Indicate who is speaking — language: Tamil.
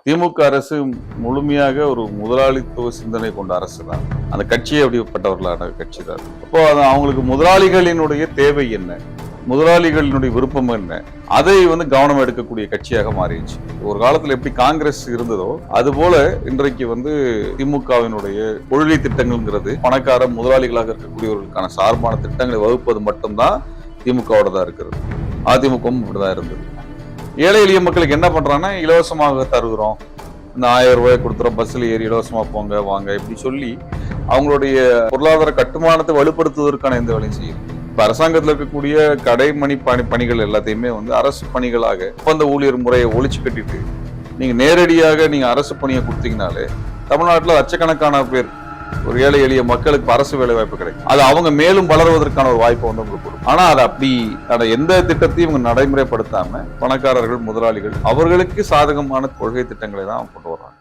Speaker 1: திமுக அரசு முழுமையாக ஒரு முதலாளித்துவ சிந்தனை கொண்ட அரசு தான். அந்த கட்சியே அப்படிப்பட்டவர்களான கட்சி தான். அப்போ அவங்களுக்கு முதலாளிகளினுடைய தேவை என்ன, முதலாளிகளினுடைய விருப்பம் என்ன, அதை கவனம் எடுக்கக்கூடிய கட்சியாக மாறிடுச்சு. ஒரு காலத்துல எப்படி காங்கிரஸ் இருந்ததோ அது போல இன்றைக்கு திமுகவினுடைய கொள்கை திட்டங்கள்ங்கிறது பணக்கார முதலாளிகளாக இருக்கக்கூடியவர்களுக்கான சார்பான திட்டங்களை வகுப்பது மட்டும்தான் திமுகவோட தான் இருக்கிறது. அதிமுகவும் இப்படிதான் இருந்தது. ஏழை எளிய மக்களுக்கு என்ன பண்றாங்கன்னா, இலவசமாக தருகிறோம், இந்த 1000 ரூபாய் கொடுத்துறோம், பஸ்ல ஏறி இலவசமா போங்க வாங்க இப்படி சொல்லி அவங்களுடைய பொருளாதார கட்டுமானத்தை வலுப்படுத்துவதற்கான எந்த வேலையும் செய்யும். இப்ப அரசாங்கத்தில் இருக்கக்கூடிய கடைமணி பணிகள் எல்லாத்தையுமே அரசு பணிகளாக ஒப்பந்த ஊழியர் முறையை ஒழிச்சு கட்டிட்டு நீங்க நேரடியாக நீங்க அரசு பணியை கொடுத்தீங்கனாலே தமிழ்நாட்டில் லட்சக்கணக்கான பேர், ஒரு ஏழை எளிய மக்களுக்கு அரசு வேலை வாய்ப்பு கிடைக்கும். அது அவங்க மேலும் வளர்வதற்கான ஒரு வாய்ப்பை உங்களுக்கு கொடுக்கும். ஆனா அது அப்படி எந்த திட்டத்தையும் இவங்க நடைமுறைப்படுத்தாம பணக்காரர்கள் முதலாளிகள் அவர்களுக்கு சாதகமான கொள்கை திட்டங்களை தான் கொண்டு வர்றாங்க.